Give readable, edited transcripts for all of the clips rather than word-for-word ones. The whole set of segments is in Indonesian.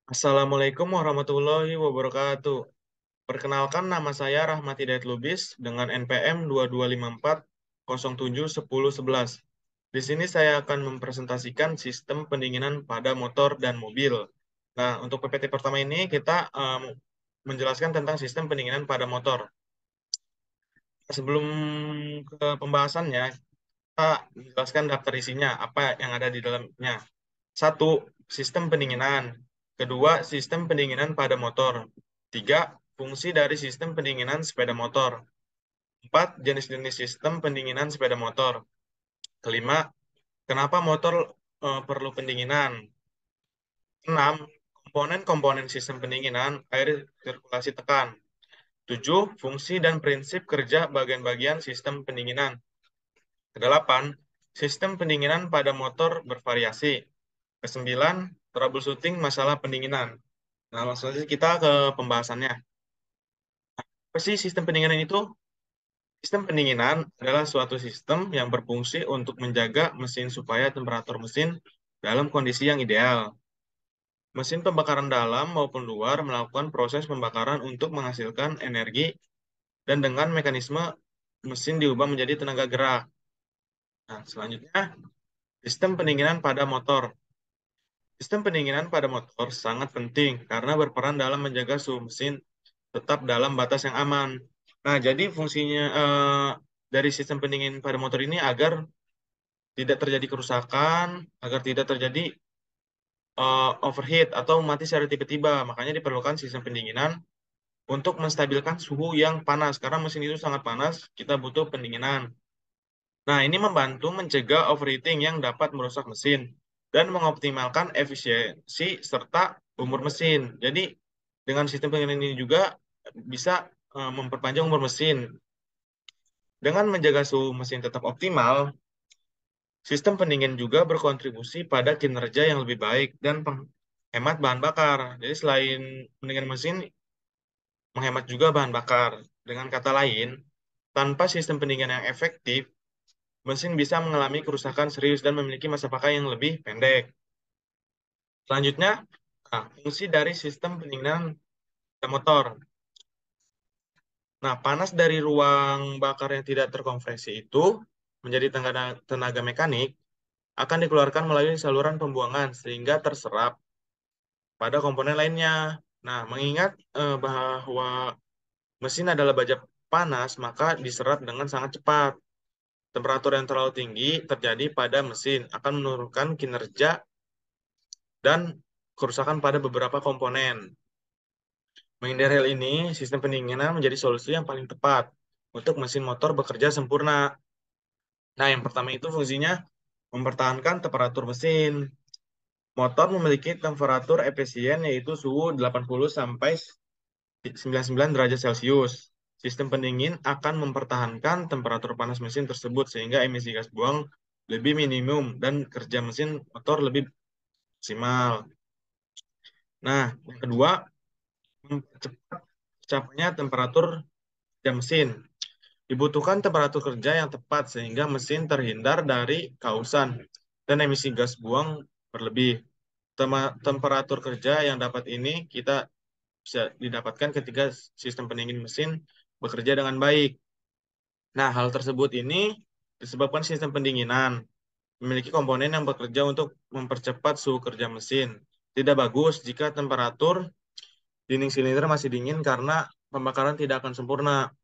Assalamualaikum warahmatullahi wabarakatuh. Perkenalkan nama saya Rahmat Hidayat Lubis dengan NPM 2254071011. Di sini saya akan mempresentasikan sistem pendinginan pada motor dan mobil. Nah, untuk PPT pertama ini kita menjelaskan tentang sistem pendinginan pada motor. Sebelum ke pembahasannya, kita menjelaskan daftar isinya, apa yang ada di dalamnya. Satu, sistem pendinginan. Kedua, sistem pendinginan pada motor. Tiga, fungsi dari sistem pendinginan sepeda motor. Empat, jenis-jenis sistem pendinginan sepeda motor. Kelima, kenapa motor perlu pendinginan. Enam, komponen-komponen sistem pendinginan, air sirkulasi tekan. Tujuh, fungsi dan prinsip kerja bagian-bagian sistem pendinginan. Kedelapan, sistem pendinginan pada motor bervariasi. Kesembilan, troubleshooting masalah pendinginan. Nah, langsung aja kita ke pembahasannya. Apa sih sistem pendinginan itu? Sistem pendinginan adalah suatu sistem yang berfungsi untuk menjaga mesin supaya temperatur mesin dalam kondisi yang ideal. Mesin pembakaran dalam maupun luar melakukan proses pembakaran untuk menghasilkan energi dan dengan mekanisme mesin diubah menjadi tenaga gerak. Nah, selanjutnya, sistem pendinginan pada motor. Sistem pendinginan pada motor sangat penting karena berperan dalam menjaga suhu mesin tetap dalam batas yang aman. Nah, jadi fungsinya dari sistem pendingin pada motor ini agar tidak terjadi kerusakan, agar tidak terjadi overheat atau mati secara tiba-tiba. Makanya diperlukan sistem pendinginan untuk menstabilkan suhu yang panas. Karena mesin itu sangat panas, kita butuh pendinginan. Nah, ini membantu mencegah overheating yang dapat merusak mesin dan mengoptimalkan efisiensi serta umur mesin. Jadi, dengan sistem pendinginan ini juga bisa memperpanjang umur mesin. Dengan menjaga suhu mesin tetap optimal, sistem pendingin juga berkontribusi pada kinerja yang lebih baik dan penghemat bahan bakar. Jadi selain pendingin mesin, menghemat juga bahan bakar. Dengan kata lain, tanpa sistem pendingin yang efektif, mesin bisa mengalami kerusakan serius dan memiliki masa pakai yang lebih pendek. Selanjutnya, fungsi dari sistem pendinginan motor. Nah, panas dari ruang bakar yang tidak terkonversi itu menjadi tenaga mekanik akan dikeluarkan melalui saluran pembuangan sehingga terserap pada komponen lainnya. Nah, mengingat bahwa mesin adalah baja panas, maka diserap dengan sangat cepat. Temperatur yang terlalu tinggi terjadi pada mesin akan menurunkan kinerja dan kerusakan pada beberapa komponen. Menghindari hal ini, sistem pendinginan menjadi solusi yang paling tepat untuk mesin motor bekerja sempurna. Nah, yang pertama itu fungsinya mempertahankan temperatur mesin. Motor memiliki temperatur efisien yaitu suhu 80 sampai 99 derajat Celcius. Sistem pendingin akan mempertahankan temperatur panas mesin tersebut sehingga emisi gas buang lebih minimum dan kerja mesin motor lebih maksimal. Nah, yang kedua, mempercepat tercapainya temperatur kerja mesin. Dibutuhkan temperatur kerja yang tepat sehingga mesin terhindar dari kausan dan emisi gas buang berlebih. Temperatur kerja yang dapat ini kita bisa didapatkan ketika sistem pendingin mesin bekerja dengan baik. Nah, hal tersebut ini disebabkan sistem pendinginan memiliki komponen yang bekerja untuk mempercepat suhu kerja mesin. Tidak bagus jika temperatur dinding silinder masih dingin karena pembakaran tidak akan sempurna.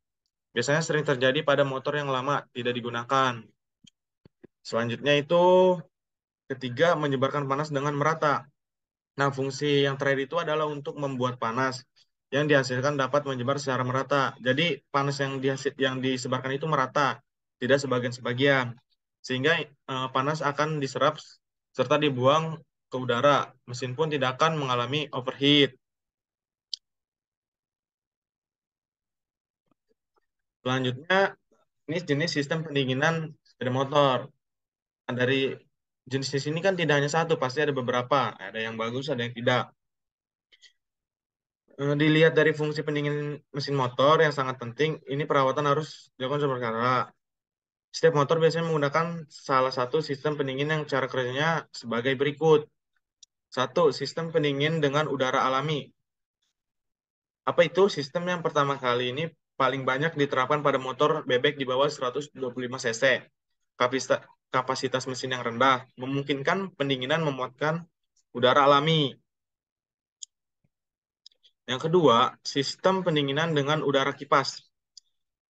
Biasanya sering terjadi pada motor yang lama tidak digunakan. Selanjutnya itu ketiga, menyebarkan panas dengan merata. Nah, fungsi yang terakhir itu adalah untuk membuat panas yang dihasilkan dapat menyebar secara merata. Jadi, panas yang disebarkan itu merata, tidak sebagian-sebagian. Sehingga panas akan diserap serta dibuang ke udara. Mesin pun tidak akan mengalami overheat. Selanjutnya, ini jenis sistem pendinginan sepeda motor. Nah, dari jenis ini kan tidak hanya satu, pasti ada beberapa. Ada yang bagus, ada yang tidak. Dilihat dari fungsi pendingin mesin motor yang sangat penting, ini perawatan harus dilakukan secara berkala. Setiap motor biasanya menggunakan salah satu sistem pendingin yang cara kerjanya sebagai berikut. Satu, sistem pendingin dengan udara alami. Apa itu? Sistem yang pertama kali ini paling banyak diterapkan pada motor bebek di bawah 125 cc. Kapasitas, kapasitas mesin yang rendah, memungkinkan pendinginan memuatkan udara alami. Yang kedua, sistem pendinginan dengan udara kipas.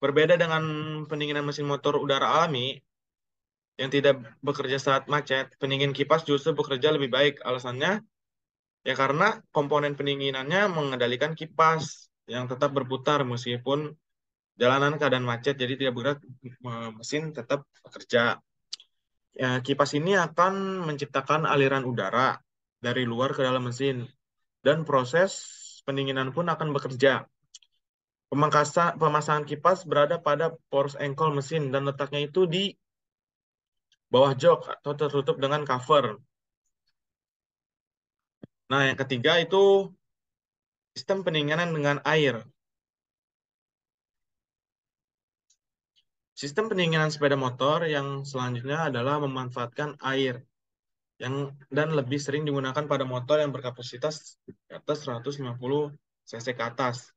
Berbeda dengan pendinginan mesin motor udara alami yang tidak bekerja saat macet, pendingin kipas justru bekerja lebih baik. Alasannya, ya karena komponen pendinginannya mengendalikan kipas yang tetap berputar meskipun jalanan keadaan macet, jadi tidak bergerak, mesin tetap bekerja. Ya, kipas ini akan menciptakan aliran udara dari luar ke dalam mesin, dan proses pendinginan pun akan bekerja. Pemasangan kipas berada pada poros engkol mesin dan letaknya itu di bawah jok atau tertutup dengan cover. Nah, yang ketiga itu sistem pendinginan dengan air. Sistem pendinginan sepeda motor yang selanjutnya adalah memanfaatkan air yang dan lebih sering digunakan pada motor yang berkapasitas di atas 150 cc ke atas.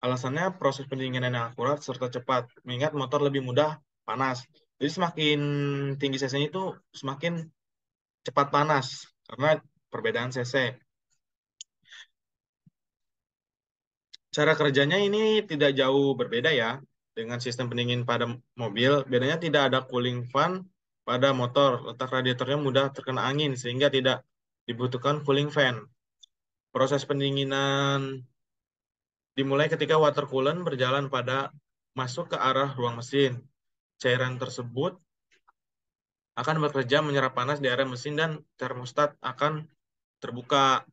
Alasannya proses pendinginan yang akurat serta cepat, mengingat motor lebih mudah panas. Jadi semakin tinggi cc-nya itu semakin cepat panas karena perbedaan cc. Cara kerjanya ini tidak jauh berbeda ya dengan sistem pendingin pada mobil. Bedanya tidak ada cooling fan pada motor. Letak radiatornya mudah terkena angin sehingga tidak dibutuhkan cooling fan. Proses pendinginan dimulai ketika water coolant berjalan pada masuk ke arah ruang mesin. Cairan tersebut akan bekerja menyerap panas di area mesin dan termostat akan terbuka.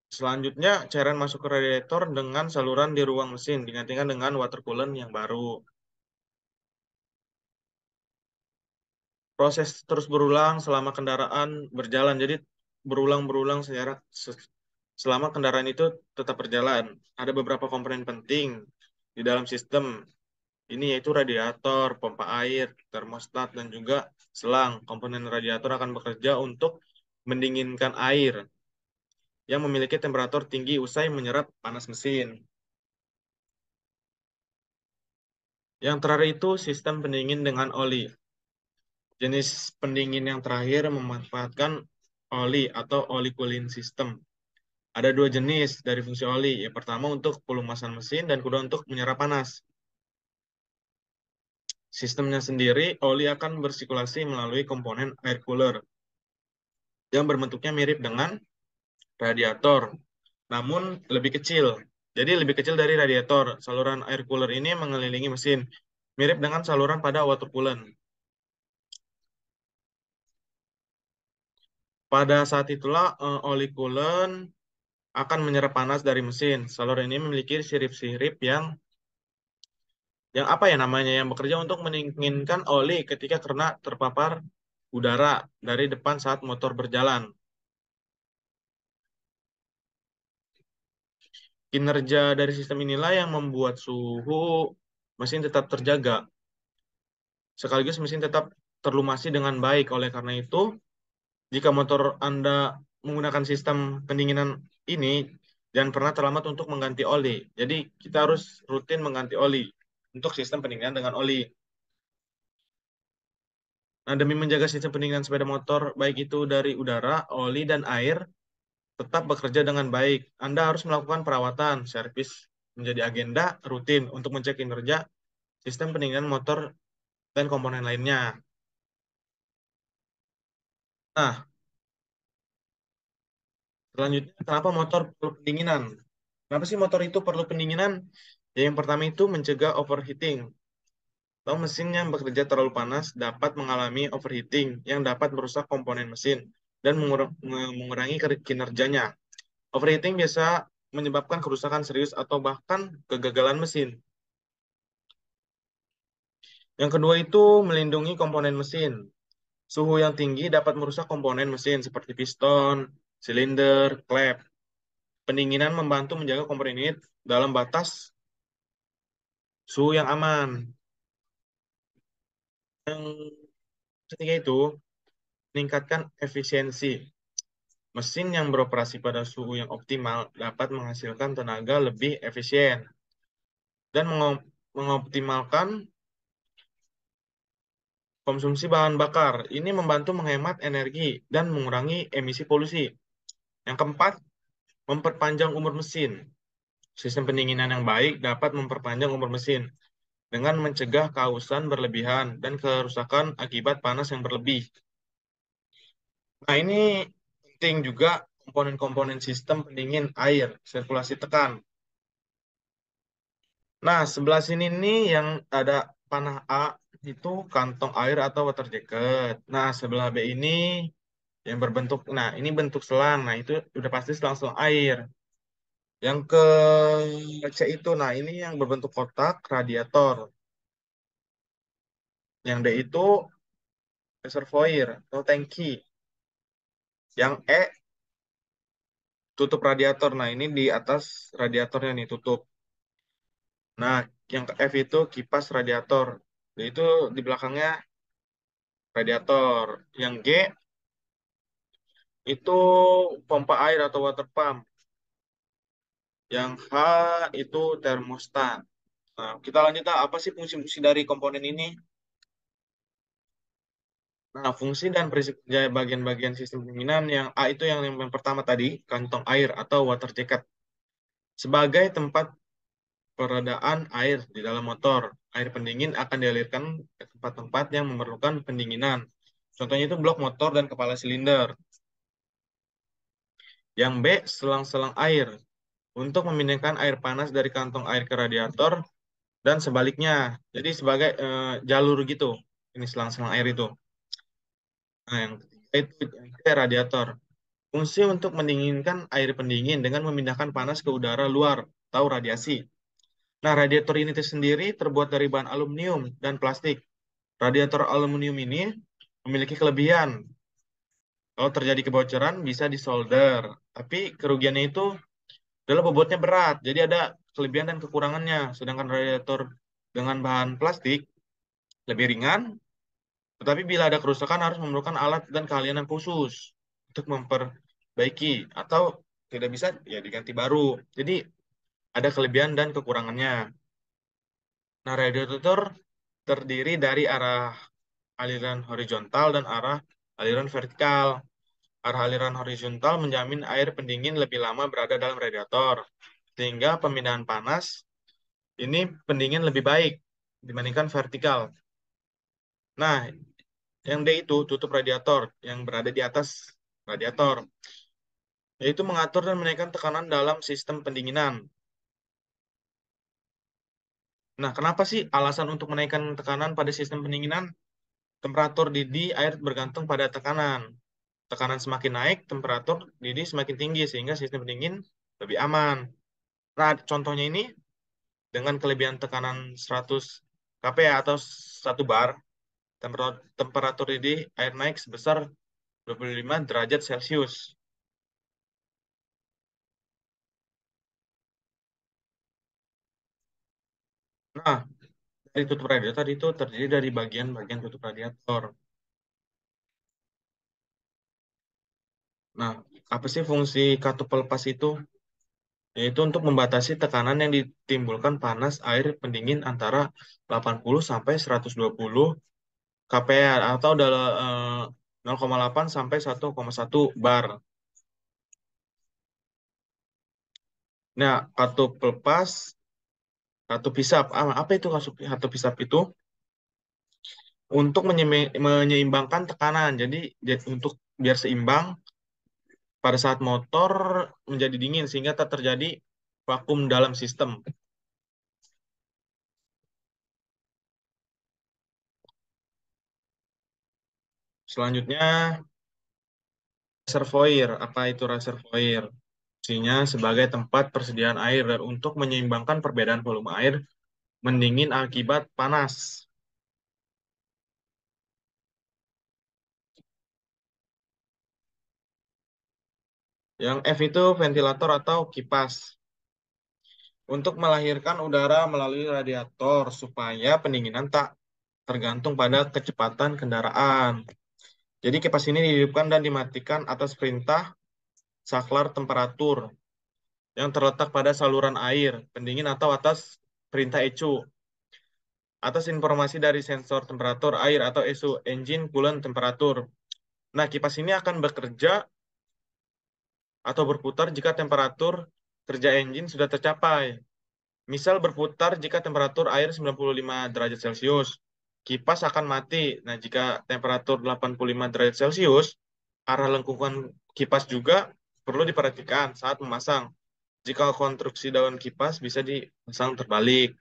Selanjutnya, cairan masuk ke radiator dengan saluran di ruang mesin digantikan dengan water coolant yang baru. Proses terus berulang selama kendaraan berjalan. Jadi berulang-berulang selama kendaraan itu tetap berjalan. Ada beberapa komponen penting di dalam sistem ini yaitu radiator, pompa air, termostat, dan juga selang. Komponen radiator akan bekerja untuk mendinginkan air yang memiliki temperatur tinggi usai menyerap panas mesin. Yang terakhir itu sistem pendingin dengan oli. Jenis pendingin yang terakhir memanfaatkan oli atau oli cooling system. Ada dua jenis dari fungsi oli. Yang pertama untuk pelumasan mesin dan kedua untuk menyerap panas. Sistemnya sendiri, oli akan bersirkulasi melalui komponen air cooler yang berbentuknya mirip dengan radiator, namun lebih kecil. Jadi lebih kecil dari radiator. Saluran air cooler ini mengelilingi mesin, mirip dengan saluran pada water coolant. Pada saat itulah oli coolant akan menyerap panas dari mesin. Saluran ini memiliki sirip-sirip yang apa ya namanya yang bekerja untuk mendinginkan oli ketika kena terpapar udara dari depan saat motor berjalan. Kinerja dari sistem inilah yang membuat suhu mesin tetap terjaga, sekaligus mesin tetap terlumasi dengan baik. Oleh karena itu, jika motor Anda menggunakan sistem pendinginan ini, jangan pernah terlambat untuk mengganti oli. Jadi, kita harus rutin mengganti oli untuk sistem pendinginan dengan oli. Nah, demi menjaga sistem pendinginan sepeda motor, baik itu dari udara, oli, dan air, tetap bekerja dengan baik. Anda harus melakukan perawatan, servis menjadi agenda rutin untuk mencek kinerja sistem pendinginan motor dan komponen lainnya. Nah, selanjutnya, kenapa motor perlu pendinginan? Kenapa sih motor itu perlu pendinginan? Ya, yang pertama itu mencegah overheating. Atau mesin yang bekerja terlalu panas dapat mengalami overheating yang dapat merusak komponen mesin dan mengurangi kinerjanya. Overheating biasa menyebabkan kerusakan serius atau bahkan kegagalan mesin. Yang kedua itu melindungi komponen mesin. Suhu yang tinggi dapat merusak komponen mesin seperti piston, silinder, klep. Pendinginan membantu menjaga komponen ini dalam batas suhu yang aman. Yang ketiga itu meningkatkan efisiensi. Mesin yang beroperasi pada suhu yang optimal dapat menghasilkan tenaga lebih efisien dan mengoptimalkan konsumsi bahan bakar. Ini membantu menghemat energi dan mengurangi emisi polusi. Yang keempat, memperpanjang umur mesin. Sistem pendinginan yang baik dapat memperpanjang umur mesin dengan mencegah kausan berlebihan dan kerusakan akibat panas yang berlebih. Nah, ini penting juga komponen-komponen sistem pendingin air, sirkulasi tekan. Nah, sebelah sini nih yang ada panah A itu kantong air atau water jacket. Nah, sebelah B ini yang berbentuk, nah ini bentuk selang. Nah, itu udah pasti selang-selang air. Yang ke C itu, nah ini yang berbentuk kotak, radiator. Yang D itu reservoir atau tangki. Yang E tutup radiator. Nah, ini di atas radiatornya nih tutup. Nah, yang ke F itu kipas radiator. Nah, itu di belakangnya radiator. Yang G itu pompa air atau water pump. Yang H itu termostat. Nah, kita lanjut apa sih fungsi-fungsi dari komponen ini? Nah, fungsi dan bagian-bagian sistem pendinginan yang A itu yang pertama tadi, kantong air atau water jacket. Sebagai tempat peredaan air di dalam motor, air pendingin akan dialirkan ke tempat-tempat yang memerlukan pendinginan. Contohnya itu blok motor dan kepala silinder. Yang B, selang-selang air. Untuk memindahkan air panas dari kantong air ke radiator dan sebaliknya. Jadi sebagai jalur gitu. Ini selang-selang air itu. Nah, yang ketiga itu yang ketiga, radiator. Fungsi untuk mendinginkan air pendingin dengan memindahkan panas ke udara luar atau radiasi. Nah, radiator ini sendiri terbuat dari bahan aluminium dan plastik. Radiator aluminium ini memiliki kelebihan. Kalau terjadi kebocoran bisa disolder, tapi kerugiannya itu adalah bobotnya berat. Jadi ada kelebihan dan kekurangannya. Sedangkan radiator dengan bahan plastik lebih ringan, tetapi bila ada kerusakan harus memerlukan alat dan keahlian yang khusus untuk memperbaiki atau tidak bisa ya diganti baru. Jadi ada kelebihan dan kekurangannya. Nah, radiator terdiri dari arah aliran horizontal dan arah aliran vertikal. Arah aliran horizontal menjamin air pendingin lebih lama berada dalam radiator, sehingga pemindahan panas ini pendingin lebih baik dibandingkan vertikal. Nah, yang D itu tutup radiator yang berada di atas radiator, yaitu mengatur dan menaikkan tekanan dalam sistem pendinginan. Nah, kenapa sih alasan untuk menaikkan tekanan pada sistem pendinginan? Temperatur didih air bergantung pada tekanan. Tekanan semakin naik, temperatur didih semakin tinggi, sehingga sistem pendingin lebih aman. Nah, contohnya ini, dengan kelebihan tekanan 100 kPa atau 1 bar, temperatur didih air naik sebesar 25 derajat Celcius. Nah, dari tutup radiator itu terdiri dari bagian-bagian tutup radiator. Nah, apa sih fungsi katup pelepas itu? Yaitu untuk membatasi tekanan yang ditimbulkan panas air pendingin antara 80 sampai 120 kPa atau dalam 0,8 sampai 1,1 bar. Nah, katup pelepas, katup hisap. Apa itu katup hisap itu? Untuk menyeimbangkan tekanan. Jadi untuk biar seimbang pada saat motor menjadi dingin sehingga tak terjadi vakum dalam sistem. Selanjutnya, reservoir. Apa itu reservoir? Fungsinya sebagai tempat persediaan air dan untuk menyeimbangkan perbedaan volume air mendingin akibat panas. Yang F itu ventilator atau kipas. Untuk melahirkan udara melalui radiator supaya pendinginan tak tergantung pada kecepatan kendaraan. Jadi kipas ini dihidupkan dan dimatikan atas perintah saklar temperatur yang terletak pada saluran air pendingin atau atas perintah ECU. Atas informasi dari sensor temperatur air atau ECU, engine coolant temperatur. Nah, kipas ini akan bekerja atau berputar jika temperatur kerja engine sudah tercapai. Misal berputar jika temperatur air 95 derajat Celcius, kipas akan mati. Nah, jika temperatur 85 derajat Celcius, arah lengkungan kipas juga perlu diperhatikan saat memasang. Jika konstruksi daun kipas bisa dipasang terbalik.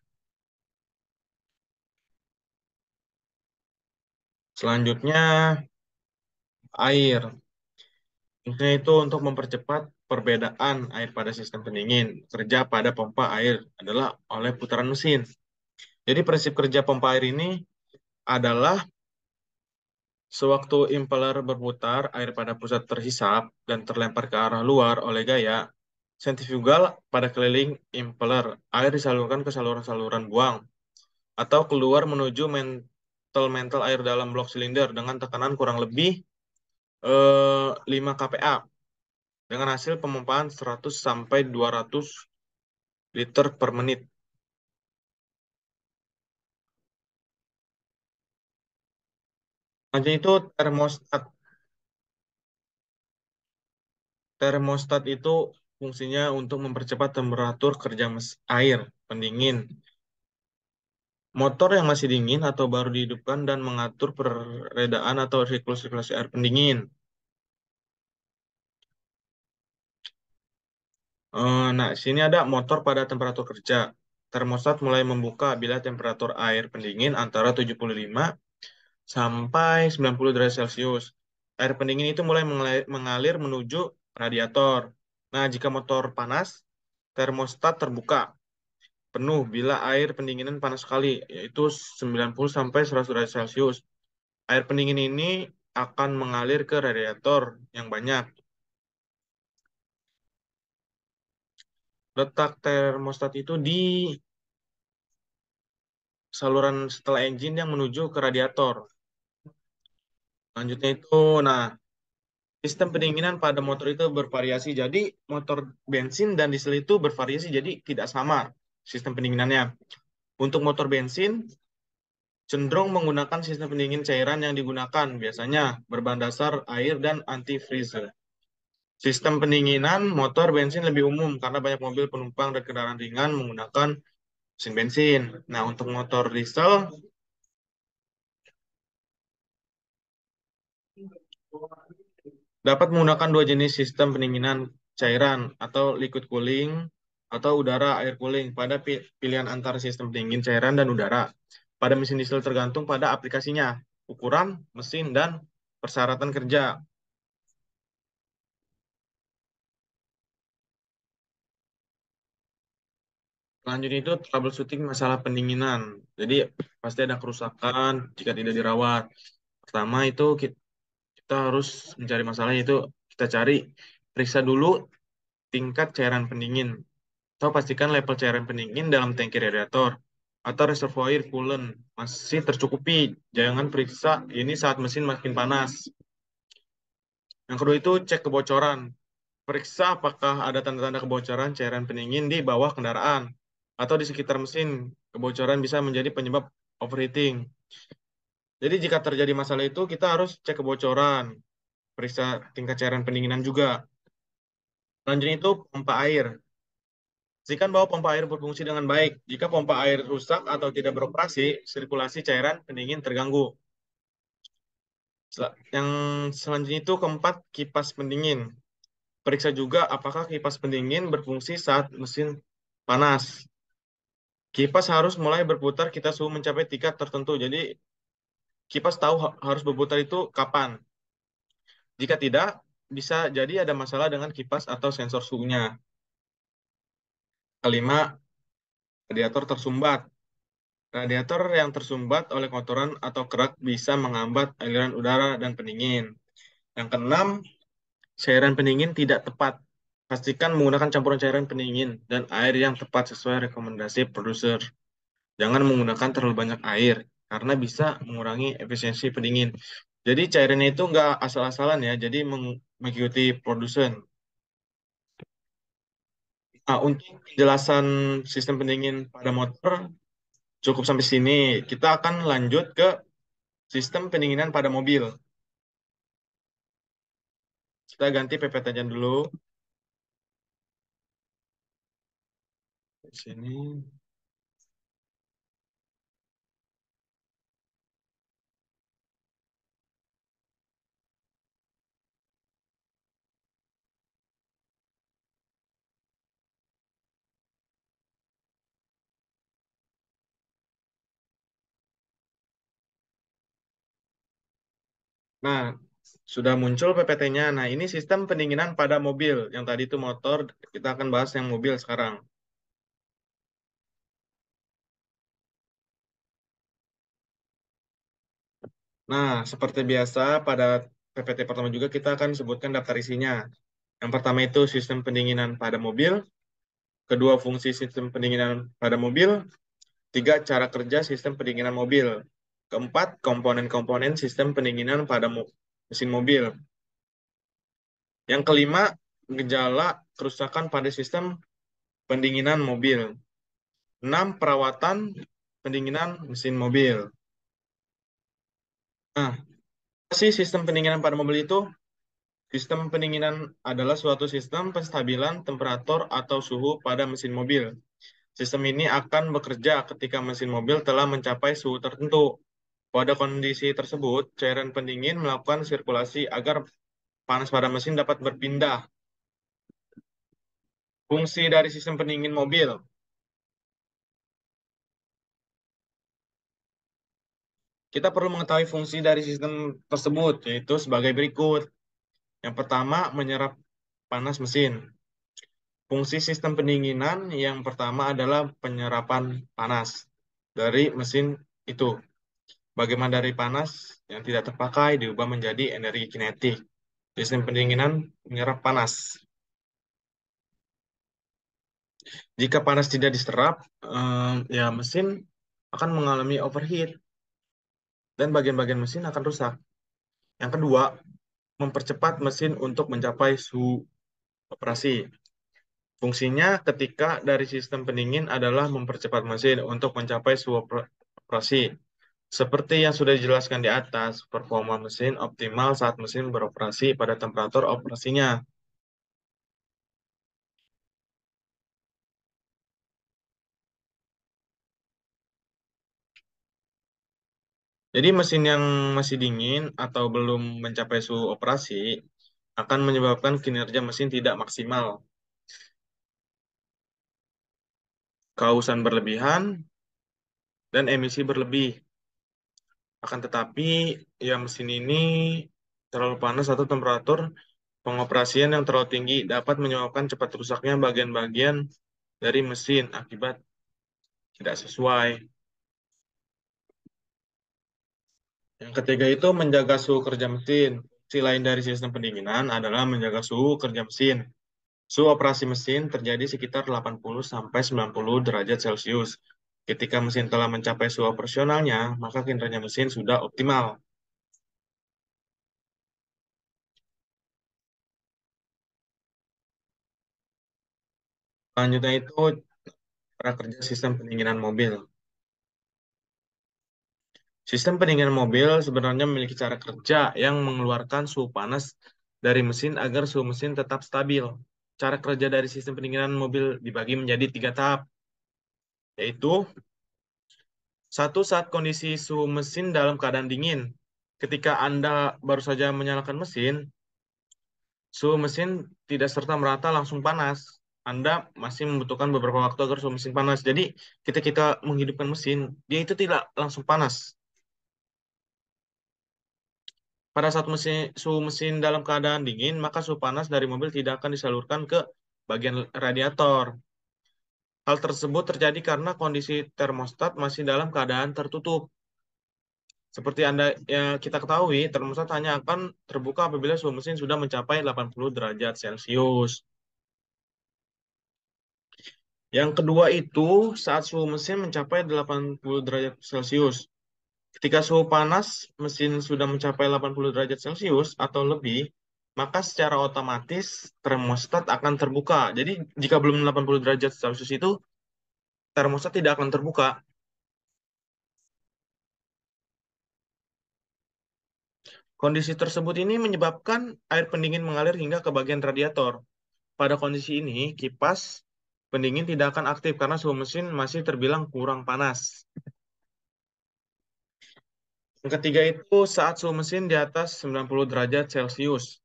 Selanjutnya, air. Fungsinya itu untuk mempercepat perbedaan air pada sistem pendingin. Kerja pada pompa air adalah oleh putaran mesin. Jadi prinsip kerja pompa air ini adalah sewaktu impeller berputar, air pada pusat terhisap dan terlempar ke arah luar oleh gaya sentrifugal pada keliling impeller. Air disalurkan ke saluran-saluran buang atau keluar menuju mantel-mantel air dalam blok silinder dengan tekanan kurang lebih 5 kPa dengan hasil pemompaan 100 sampai 200 liter per menit. Selanjutnya itu termostat. Termostat itu fungsinya untuk mempercepat temperatur kerja air pendingin. Motor yang masih dingin atau baru dihidupkan dan mengatur peredaan atau sirkulasi air pendingin. Nah, sini ada motor pada temperatur kerja. Termostat mulai membuka bila temperatur air pendingin antara 75 sampai 90 derajat Celcius. Air pendingin itu mulai mengalir menuju radiator. Nah, jika motor panas, termostat terbuka penuh bila air pendinginan panas sekali, yaitu 90 sampai 100 derajat Celcius. Air pendingin ini akan mengalir ke radiator yang banyak. Letak termostat itu di saluran setelah engine yang menuju ke radiator. Lanjutnya itu, nah, sistem pendinginan pada motor itu bervariasi. Jadi, motor bensin dan diesel itu bervariasi, jadi tidak sama sistem pendinginannya. Untuk motor bensin, cenderung menggunakan sistem pendingin cairan yang digunakan, biasanya berbahan dasar air dan antifreeze. Sistem pendinginan motor bensin lebih umum karena banyak mobil penumpang dan kendaraan ringan menggunakan mesin bensin. Nah, untuk motor diesel dapat menggunakan dua jenis sistem pendinginan cairan atau liquid cooling atau udara air cooling pada pilihan antara sistem pendingin cairan dan udara. Pada mesin diesel tergantung pada aplikasinya, ukuran, mesin, dan persyaratan kerja. Selanjutnya itu troubleshooting masalah pendinginan. Jadi pasti ada kerusakan jika tidak dirawat. Pertama itu kita harus mencari masalahnya itu kita cari periksa dulu tingkat cairan pendingin atau pastikan level cairan pendingin dalam tangki radiator atau reservoir coolant masih tercukupi. Jangan periksa ini saat mesin makin panas. Yang kedua itu cek kebocoran. Periksa apakah ada tanda-tanda kebocoran cairan pendingin di bawah kendaraan atau di sekitar mesin. Kebocoran bisa menjadi penyebab overheating. Jadi jika terjadi masalah itu kita harus cek kebocoran, periksa tingkat cairan pendinginan juga. Selanjutnya itu pompa air. Pastikan bahwa pompa air berfungsi dengan baik. Jika pompa air rusak atau tidak beroperasi, sirkulasi cairan pendingin terganggu. Yang selanjutnya itu keempat, kipas pendingin. Periksa juga apakah kipas pendingin berfungsi saat mesin panas. Kipas harus mulai berputar kita suhu mencapai tingkat tertentu. Jadi kipas tahu harus berputar itu kapan. Jika tidak, bisa jadi ada masalah dengan kipas atau sensor suhunya. Kelima, radiator tersumbat. Radiator yang tersumbat oleh kotoran atau kerak bisa menghambat aliran udara dan pendingin. Yang keenam, cairan pendingin tidak tepat. Pastikan menggunakan campuran cairan pendingin dan air yang tepat sesuai rekomendasi produser. Jangan menggunakan terlalu banyak air karena bisa mengurangi efisiensi pendingin. Jadi cairannya itu nggak asal-asalan ya, jadi mengikuti produsen. Nah, untuk penjelasan sistem pendingin pada motor cukup sampai sini. Kita akan lanjut ke sistem pendinginan pada mobil. Kita ganti PPT-nya dulu. Di sini. Nah, sudah muncul PPT-nya. Nah, ini sistem pendinginan pada mobil. Yang tadi itu motor, kita akan bahas yang mobil sekarang. Nah, seperti biasa pada PPT pertama juga kita akan sebutkan daftar isinya. Yang pertama itu sistem pendinginan pada mobil, kedua fungsi sistem pendinginan pada mobil, tiga cara kerja sistem pendinginan mobil, keempat komponen-komponen sistem pendinginan pada mesin mobil, yang kelima gejala kerusakan pada sistem pendinginan mobil, enam perawatan pendinginan mesin mobil. Nah, apa sih sistem pendinginan pada mobil itu? Sistem pendinginan adalah suatu sistem penstabilan temperatur atau suhu pada mesin mobil. Sistem ini akan bekerja ketika mesin mobil telah mencapai suhu tertentu. Pada kondisi tersebut, cairan pendingin melakukan sirkulasi agar panas pada mesin dapat berpindah. Fungsi dari sistem pendingin mobil. Kita perlu mengetahui fungsi dari sistem tersebut, yaitu sebagai berikut. Yang pertama, menyerap panas mesin. Fungsi sistem pendinginan yang pertama adalah penyerapan panas dari mesin itu. Bagaimana dari panas yang tidak terpakai diubah menjadi energi kinetik. Sistem pendinginan menyerap panas. Jika panas tidak diserap, ya mesin akan mengalami overheat dan bagian-bagian mesin akan rusak. Yang kedua, mempercepat mesin untuk mencapai suhu operasi. Fungsinya ketika dari sistem pendingin adalah mempercepat mesin untuk mencapai suhu operasi. Seperti yang sudah dijelaskan di atas, performa mesin optimal saat mesin beroperasi pada temperatur operasinya. Jadi mesin yang masih dingin atau belum mencapai suhu operasi akan menyebabkan kinerja mesin tidak maksimal, kehausan berlebihan, dan emisi berlebih. Akan tetapi, ya mesin ini terlalu panas atau temperatur pengoperasian yang terlalu tinggi dapat menyebabkan cepat rusaknya bagian-bagian dari mesin akibat tidak sesuai. Yang ketiga itu menjaga suhu kerja mesin. Fungsi lain dari sistem pendinginan adalah menjaga suhu kerja mesin. Suhu operasi mesin terjadi sekitar 80 sampai 90 derajat Celcius. Ketika mesin telah mencapai suhu operasionalnya, maka kinerja mesin sudah optimal. Selanjutnya itu cara kerja sistem pendinginan mobil. Sistem pendinginan mobil sebenarnya memiliki cara kerja yang mengeluarkan suhu panas dari mesin agar suhu mesin tetap stabil. Cara kerja dari sistem pendinginan mobil dibagi menjadi tiga tahap, yaitu satu, saat kondisi suhu mesin dalam keadaan dingin. Ketika Anda baru saja menyalakan mesin, suhu mesin tidak serta merata langsung panas. Anda masih membutuhkan beberapa waktu agar suhu mesin panas. Jadi, ketika kita menghidupkan mesin, dia itu tidak langsung panas. Pada saat suhu mesin dalam keadaan dingin, maka suhu panas dari mobil tidak akan disalurkan ke bagian radiator. Hal tersebut terjadi karena kondisi termostat masih dalam keadaan tertutup. Seperti kita ketahui, termostat hanya akan terbuka apabila suhu mesin sudah mencapai 80 derajat Celcius. Yang kedua itu saat suhu mesin mencapai 80 derajat Celcius. Ketika suhu panas mesin sudah mencapai 80 derajat Celcius atau lebih, maka secara otomatis termostat akan terbuka. Jadi jika belum 80 derajat Celcius itu termostat tidak akan terbuka. Kondisi tersebut ini menyebabkan air pendingin mengalir hingga ke bagian radiator. Pada kondisi ini, kipas pendingin tidak akan aktif karena suhu mesin masih terbilang kurang panas. Yang ketiga itu saat suhu mesin di atas 90 derajat Celcius.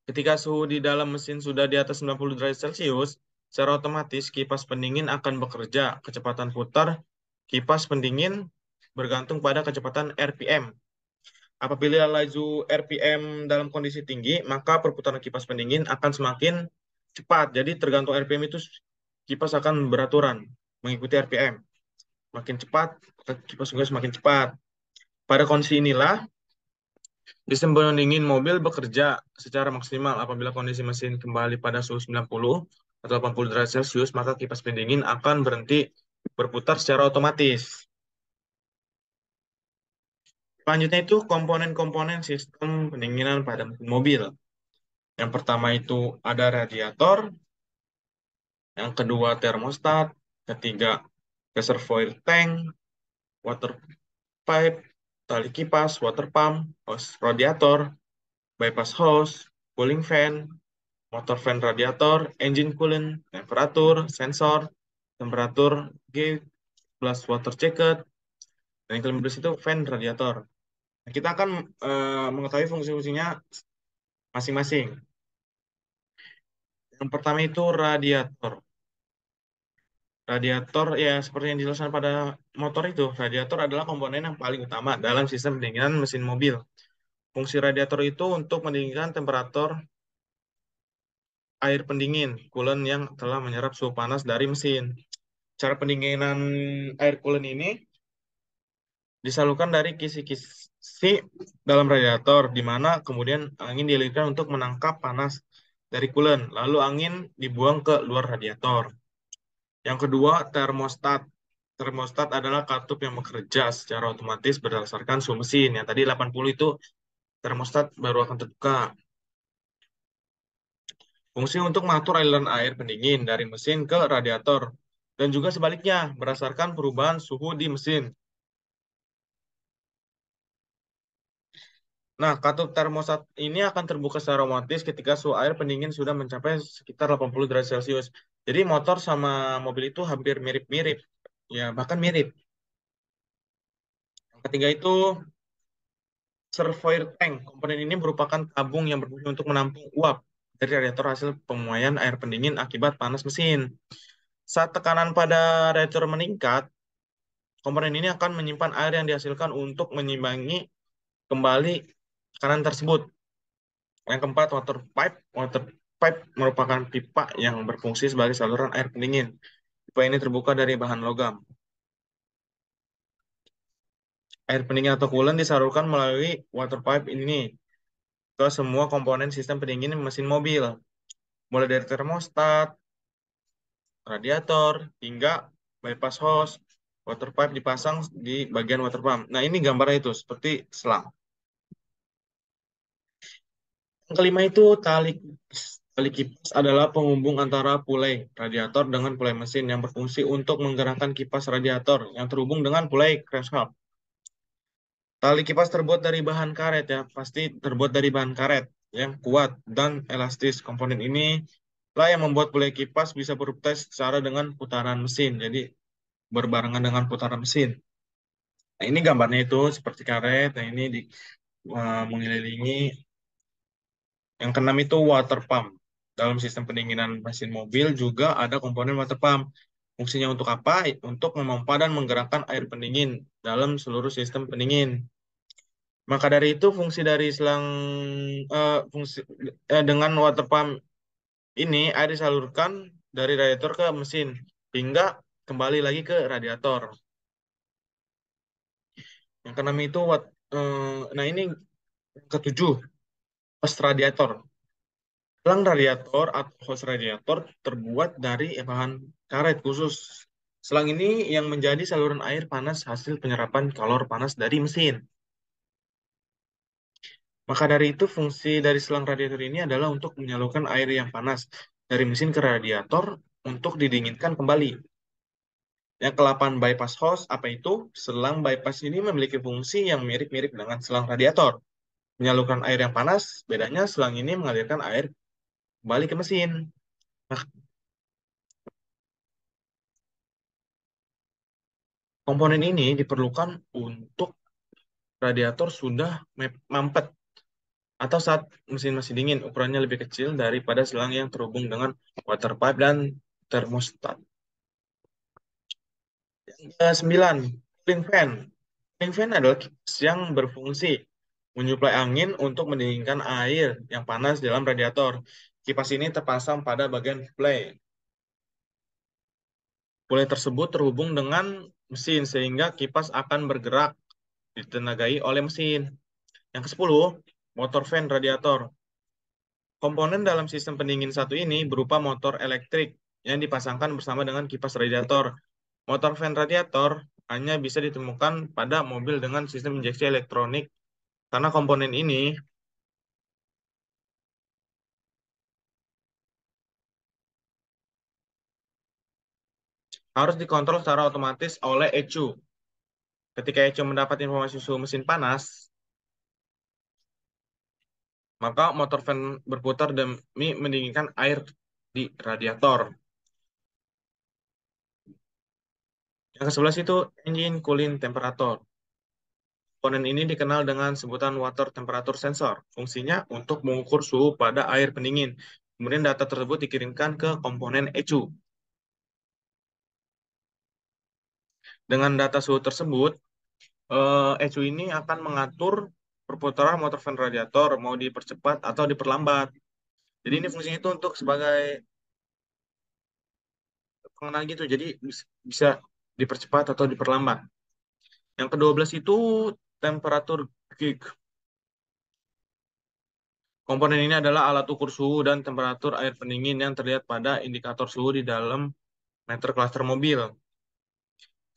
Ketika suhu di dalam mesin sudah di atas 90 derajat Celcius, secara otomatis kipas pendingin akan bekerja. Kecepatan putar kipas pendingin bergantung pada kecepatan RPM. Apabila laju RPM dalam kondisi tinggi, maka perputaran kipas pendingin akan semakin cepat. Jadi tergantung RPM itu kipas akan beraturan mengikuti RPM. Makin cepat, kipas juga semakin cepat. Pada kondisi inilah, sistem pendingin mobil bekerja secara maksimal apabila kondisi mesin kembali pada suhu 90 atau 80 derajat Celcius, maka kipas pendingin akan berhenti berputar secara otomatis. Selanjutnya itu komponen-komponen sistem pendinginan pada mesin mobil. Yang pertama itu ada radiator, yang kedua termostat, ketiga reservoir tank, water pipe, tali kipas, water pump, hose radiator, bypass hose, cooling fan, motor fan radiator, engine coolant, temperatur, sensor, temperatur gauge, plus water jacket, dan yang kelima itu fan radiator. Nah, kita akan mengetahui fungsi-fungsinya masing-masing. Yang pertama itu radiator. Radiator ya seperti yang dijelaskan pada motor itu, radiator adalah komponen yang paling utama dalam sistem pendinginan mesin mobil. Fungsi radiator itu untuk mendinginkan temperatur air pendingin, coolant yang telah menyerap suhu panas dari mesin. Cara pendinginan air coolant ini disalurkan dari kisi-kisi dalam radiator, di mana kemudian angin dialirkan untuk menangkap panas dari coolant, lalu angin dibuang ke luar radiator. Yang kedua, termostat. Termostat adalah katup yang bekerja secara otomatis berdasarkan suhu mesin. Yang tadi 80 itu termostat baru akan terbuka. Fungsi untuk mengatur aliran air pendingin dari mesin ke radiator. Dan juga sebaliknya, berdasarkan perubahan suhu di mesin. Nah, katup termostat ini akan terbuka secara otomatis ketika suhu air pendingin sudah mencapai sekitar 80 derajat Celcius. Jadi motor sama mobil itu hampir mirip-mirip. Ya, bahkan mirip. Yang ketiga itu reservoir tank. Komponen ini merupakan tabung yang berfungsi untuk menampung uap dari radiator hasil pemuaian air pendingin akibat panas mesin. Saat tekanan pada radiator meningkat, komponen ini akan menyimpan air yang dihasilkan untuk menyimbangi kembali tekanan tersebut. Yang keempat, water pipe. Water pipe merupakan pipa yang berfungsi sebagai saluran air pendingin. Pipa ini terbuka dari bahan logam. Air pendingin atau coolant disalurkan melalui water pipe ini ke semua komponen sistem pendingin mesin mobil, mulai dari termostat, radiator, hingga bypass hose. Water pipe dipasang di bagian water pump. Nah, ini gambarnya itu seperti selang. Yang kelima itu tali kipas. Tali kipas adalah penghubung antara pulai radiator dengan pulai mesin yang berfungsi untuk menggerakkan kipas radiator yang terhubung dengan pulai crankshaft. Tali kipas terbuat dari bahan karet ya, pasti terbuat dari bahan karet yang kuat dan elastis. Komponen ini lah yang membuat pulai kipas bisa beroperasi secara dengan putaran mesin. Jadi berbarengan dengan putaran mesin. Nah, ini gambarnya itu seperti karet. Nah, ini mengelilingi. Yang keenam itu water pump. Dalam sistem pendinginan mesin mobil juga ada komponen water pump. Fungsinya untuk apa? Untuk memompa dan menggerakkan air pendingin dalam seluruh sistem pendingin. Maka dari itu fungsi dari selang fungsi dengan water pump ini air disalurkan dari radiator ke mesin hingga kembali lagi ke radiator. Yang keenam itu nah ini yang ketujuh, host radiator. Selang radiator atau hose radiator terbuat dari bahan karet khusus Selang ini yang menjadi saluran air panas hasil penyerapan kalor panas dari mesin. Maka dari itu, fungsi dari selang radiator ini adalah untuk menyalurkan air yang panas dari mesin ke radiator untuk didinginkan kembali. Yang ke-8 bypass hose, apa itu? Selang bypass ini memiliki fungsi yang mirip-mirip dengan selang radiator. Menyalurkan air yang panas, bedanya selang ini mengalirkan air kembali ke mesin. Nah, komponen ini diperlukan untuk radiator sudah mampet atau saat mesin masih dingin, ukurannya lebih kecil daripada selang yang terhubung dengan water pipe dan termostat. Yang ke-9, cooling fan. Cooling fan adalah kipas yang berfungsi menyuplai angin untuk mendinginkan air yang panas dalam radiator. Kipas ini terpasang pada bagian play. Play tersebut terhubung dengan mesin sehingga kipas akan bergerak ditenagai oleh mesin. Yang ke-10, motor fan radiator. Komponen dalam sistem pendingin satu ini berupa motor elektrik yang dipasangkan bersama dengan kipas radiator. Motor fan radiator hanya bisa ditemukan pada mobil dengan sistem injeksi elektronik karena komponen ini harus dikontrol secara otomatis oleh ECU. Ketika ECU mendapat informasi suhu mesin panas, maka motor fan berputar demi mendinginkan air di radiator. Yang ke-11 itu engine cooling temperature. Komponen ini dikenal dengan sebutan water temperature sensor. Fungsinya untuk mengukur suhu pada air pendingin. Kemudian data tersebut dikirimkan ke komponen ECU. Dengan data suhu tersebut, ECU ini akan mengatur perputaran motor fan radiator mau dipercepat atau diperlambat. Jadi ini fungsinya itu untuk sebagai pengenal gitu. Jadi bisa dipercepat atau diperlambat. Yang ke-12 itu temperatur gauge. Komponen ini adalah alat ukur suhu dan temperatur air pendingin yang terlihat pada indikator suhu di dalam meter cluster mobil.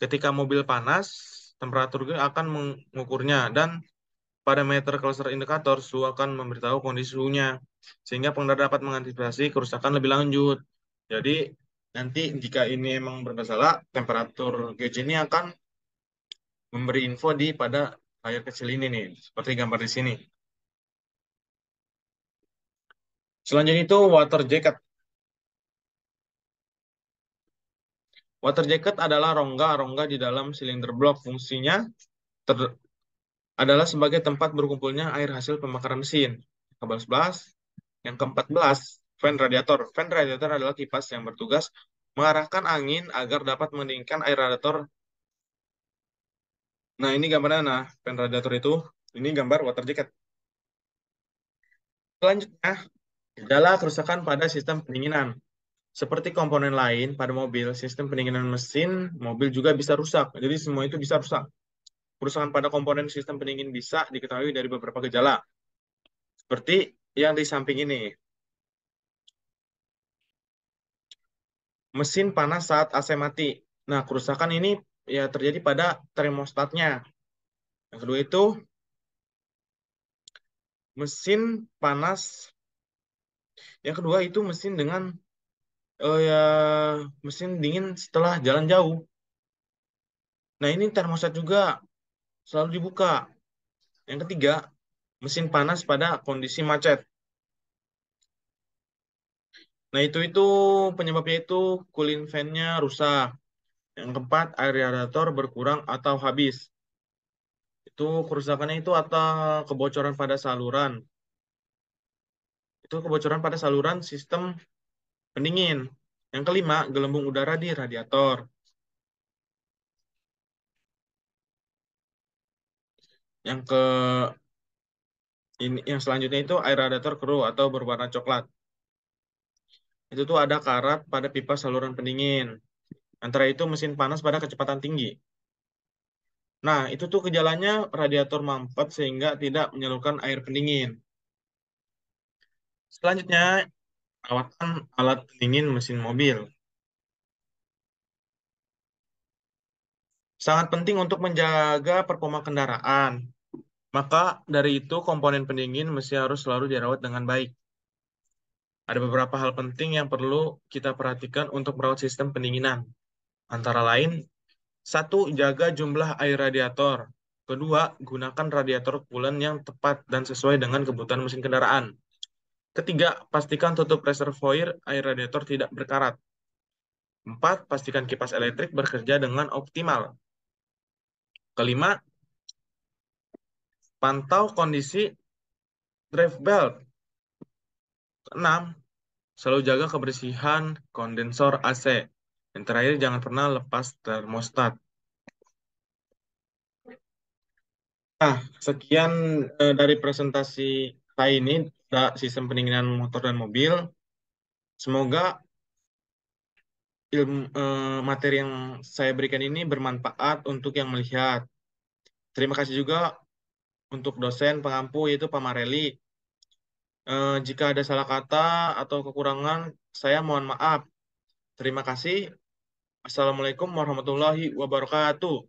Ketika mobil panas, temperatur gauge akan mengukurnya dan pada meter cluster indikator suhu akan memberitahu kondisi suhunya sehingga pengendara dapat mengantisipasi kerusakan lebih lanjut. Jadi nanti jika ini emang bermasalah, temperatur gauge ini akan memberi info di pada layar kecil ini nih, seperti gambar di sini. Selanjutnya itu water jacket. Water jacket adalah rongga-rongga di dalam silinder blok. Fungsinya ter- adalah sebagai tempat berkumpulnya air hasil pembakaran mesin. Ke-11, yang ke-14, fan radiator. Fan radiator adalah kipas yang bertugas mengarahkan angin agar dapat mendinginkan air radiator. Nah, ini gambarnya. Nah, fan radiator itu, ini gambar water jacket. Selanjutnya, gejala kerusakan pada sistem pendinginan. Seperti komponen lain pada mobil, sistem pendinginan mesin mobil juga bisa rusak. Jadi semua itu bisa rusak. Kerusakan pada komponen sistem pendingin bisa diketahui dari beberapa gejala. Seperti yang di samping ini. Mesin panas saat AC mati. Nah, kerusakan ini ya terjadi pada termostatnya. Yang kedua itu mesin panas. Yang kedua itu mesin dengan ya mesin dingin setelah jalan jauh. Nah, ini termostat juga selalu dibuka. Yang ketiga, mesin panas pada kondisi macet. Nah, itu penyebabnya itu cooling fan-nya rusak. Yang keempat, air radiator berkurang atau habis. Itu kerusakannya itu atau kebocoran pada saluran. Itu kebocoran pada saluran sistem pendingin. Yang kelima, gelembung udara di radiator. Yang ke ini yang selanjutnya itu air radiator keruh atau berwarna coklat. Itu tuh ada karat pada pipa saluran pendingin. Antara itu mesin panas pada kecepatan tinggi. Nah, itu tuh gejalanya radiator mampet sehingga tidak menyalurkan air pendingin. Selanjutnya, perawatan alat pendingin mesin mobil. Sangat penting untuk menjaga performa kendaraan. Maka dari itu komponen pendingin mesti harus selalu dirawat dengan baik. Ada beberapa hal penting yang perlu kita perhatikan untuk merawat sistem pendinginan. Antara lain, satu, jaga jumlah air radiator. Kedua, gunakan radiator coolant yang tepat dan sesuai dengan kebutuhan mesin kendaraan. Ketiga, pastikan tutup reservoir air radiator tidak berkarat. Empat, pastikan kipas elektrik bekerja dengan optimal. Kelima, pantau kondisi drive belt. Keenam, selalu jaga kebersihan kondensor AC. Yang terakhir, jangan pernah lepas termostat. Nah, sekian dari presentasi saya ini, sistem pendinginan motor dan mobil. Semoga materi yang saya berikan ini bermanfaat untuk yang melihat. Terima kasih juga untuk dosen pengampu yaitu Pak Mareli. Jika ada salah kata atau kekurangan, saya mohon maaf. Terima kasih. Assalamualaikum warahmatullahi wabarakatuh.